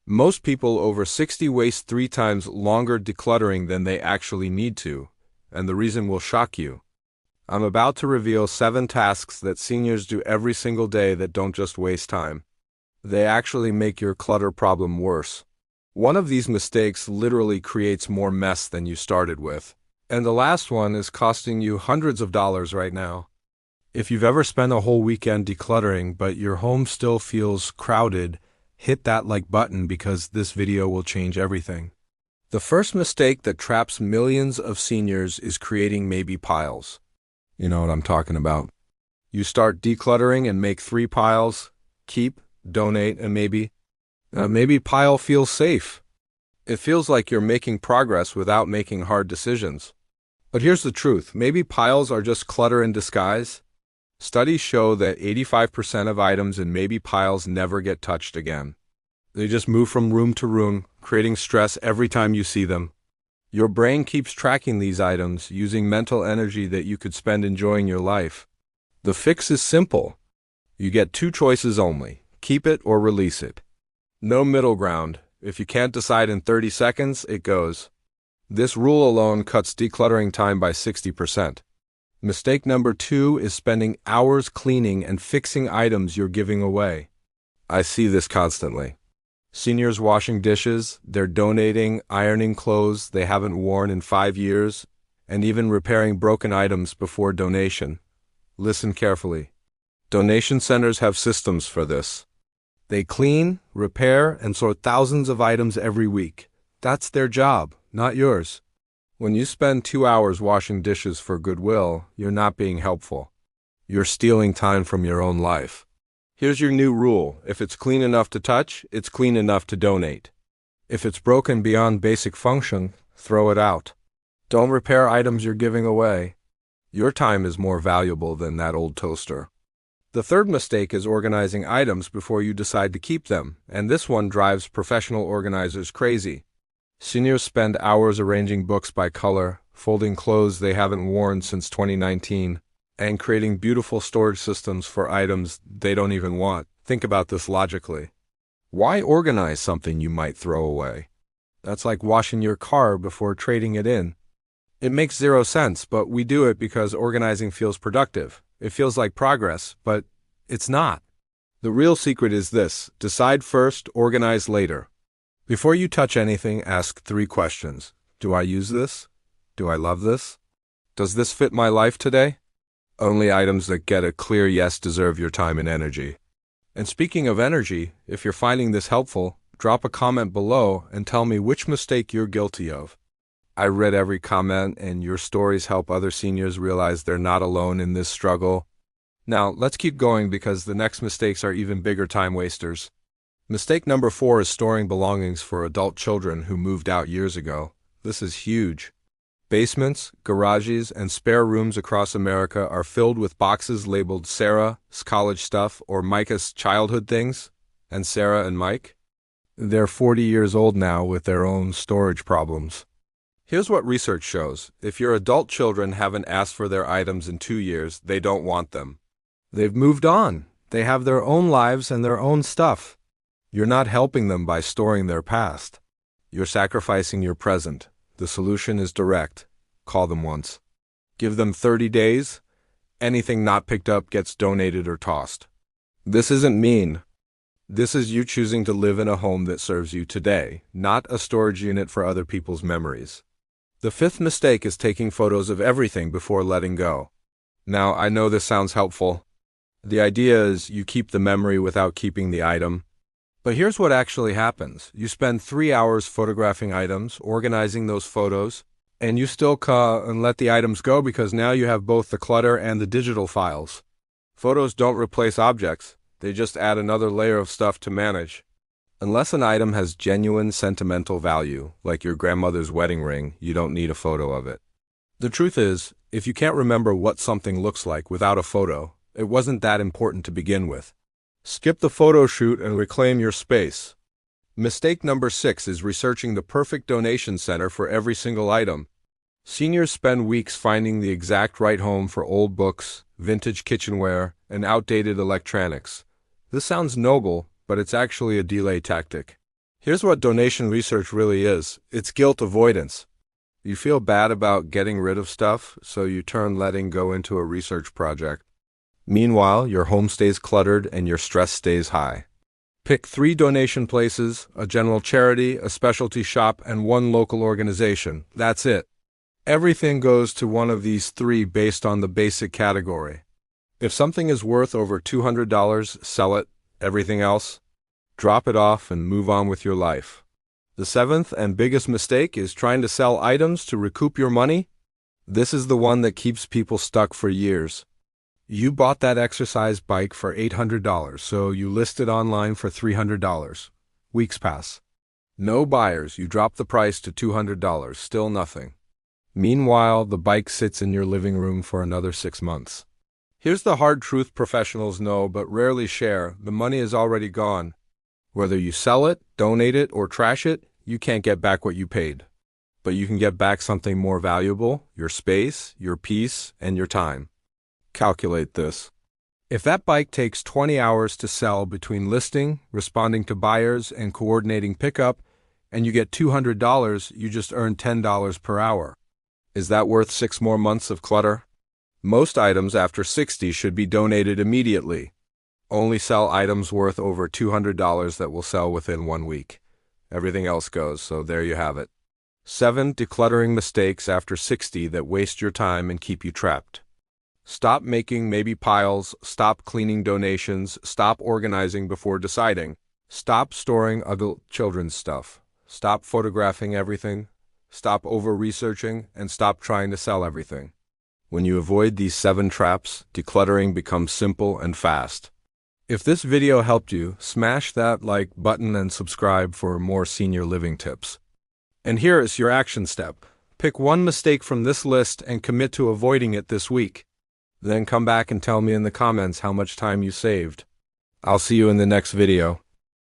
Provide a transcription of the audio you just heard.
Most people over 60 waste 3 times longer decluttering than they actually need to, and the reason will shock you. I'm about to reveal 7 tasks that seniors do every single day that don't just waste time. They actually make your clutter problem worse. One of these mistakes literally creates more mess than you started with. And the last one is costing you hundreds of dollars right now. If you've ever spent a whole weekend decluttering but your home still feels crowded, hit that like button because this video will change everything. The first mistake that traps millions of seniors is creating maybe piles. You know what I'm talking about. You start decluttering and make 3 piles: keep, donate, and maybe. Maybe pile feels safe. It feels like you're making progress without making hard decisions. But here's the truth. Maybe piles are just clutter in disguise. Studies show that 85% of items in maybe piles never get touched again. They just move from room to room, creating stress every time you see them. Your brain keeps tracking these items, using mental energy that you could spend enjoying your life. The fix is simple. You get 2 choices only: keep it or release it. No middle ground. If you can't decide in 30 seconds, it goes. This rule alone cuts decluttering time by 60%. Mistake number 2 is spending hours cleaning and fixing items you're giving away. I see this constantly. Seniors washing dishes, they're donating, ironing clothes they haven't worn in 5 years, and even repairing broken items before donation. Listen carefully. Donation centers have systems for this. They clean, repair, and sort thousands of items every week. That's their job, not yours. When you spend 2 hours washing dishes for goodwill, you're not being helpful. You're stealing time from your own life. Here's your new rule. If it's clean enough to touch, it's clean enough to donate. If it's broken beyond basic function, throw it out. Don't repair items you're giving away. Your time is more valuable than that old toaster. The third mistake is organizing items before you decide to keep them, and this one drives professional organizers crazy. Seniors spend hours arranging books by color, folding clothes they haven't worn since 2019, and creating beautiful storage systems for items they don't even want. Think about this logically. Why organize something you might throw away? That's like washing your car before trading it in. It makes 0 sense, but we do it because organizing feels productive. It feels like progress, but it's not. The real secret is this: decide first, organize later. Before you touch anything, ask 3 questions. Do I use this? Do I love this? Does this fit my life today? Only items that get a clear yes deserve your time and energy. And speaking of energy, if you're finding this helpful, drop a comment below and tell me which mistake you're guilty of. I read every comment, and your stories help other seniors realize they're not alone in this struggle. Now, let's keep going because the next mistakes are even bigger time wasters. Mistake number 4 is storing belongings for adult children who moved out years ago. This is huge. Basements, garages, and spare rooms across America are filled with boxes labeled Sarah's college stuff or Micah's childhood things. And Sarah and Mike? They're 40 years old now with their own storage problems. Here's what research shows. If your adult children haven't asked for their items in 2 years, they don't want them. They've moved on. They have their own lives and their own stuff. You're not helping them by storing their past. You're sacrificing your present. The solution is direct. Call them once. Give them 30 days. Anything not picked up gets donated or tossed. This isn't mean. This is you choosing to live in a home that serves you today, not a storage unit for other people's memories. The 5th mistake is taking photos of everything before letting go. Now, I know this sounds helpful. The idea is you keep the memory without keeping the item. But here's what actually happens. You spend 3 hours photographing items, organizing those photos, and you still and let the items go because now you have both the clutter and the digital files. Photos don't replace objects. They just add another layer of stuff to manage. Unless an item has genuine sentimental value, like your grandmother's wedding ring, you don't need a photo of it. The truth is, if you can't remember what something looks like without a photo, it wasn't that important to begin with. Skip the photo shoot and reclaim your space. Mistake number 6 is researching the perfect donation center for every single item. Seniors spend weeks finding the exact right home for old books, vintage kitchenware, and outdated electronics. This sounds noble, but it's actually a delay tactic. Here's what donation research really is. It's guilt avoidance. You feel bad about getting rid of stuff, so you turn letting go into a research project. Meanwhile, your home stays cluttered and your stress stays high. Pick 3 donation places, a general charity, a specialty shop, and 1 local organization. That's it. Everything goes to one of these 3 based on the basic category. If something is worth over $200, sell it. Everything else, drop it off and move on with your life. The 7th and biggest mistake is trying to sell items to recoup your money. This is the one that keeps people stuck for years. You bought that exercise bike for $800, so you list it online for $300. Weeks pass. No buyers, you drop the price to $200, still nothing. Meanwhile, the bike sits in your living room for another 6 months. Here's the hard truth professionals know but rarely share. The money is already gone. Whether you sell it, donate it, or trash it, you can't get back what you paid. But you can get back something more valuable, your space, your peace, and your time. Calculate this. If that bike takes 20 hours to sell between listing, responding to buyers, and coordinating pickup, and you get $200, you just earned $10 per hour. Is that worth 6 more months of clutter? Most items after 60 should be donated immediately. Only sell items worth over $200 that will sell within 1 week. Everything else goes, so there you have it. 7 decluttering mistakes after 60 that waste your time and keep you trapped. Stop making maybe piles, stop cleaning donations, stop organizing before deciding. Stop storing adult children's stuff. Stop photographing everything. Stop over-researching, and stop trying to sell everything. When you avoid these 7 traps, decluttering becomes simple and fast. If this video helped you, smash that like button and subscribe for more senior living tips. And here is your action step. Pick 1 mistake from this list and commit to avoiding it this week. Then come back and tell me in the comments how much time you saved. I'll see you in the next video.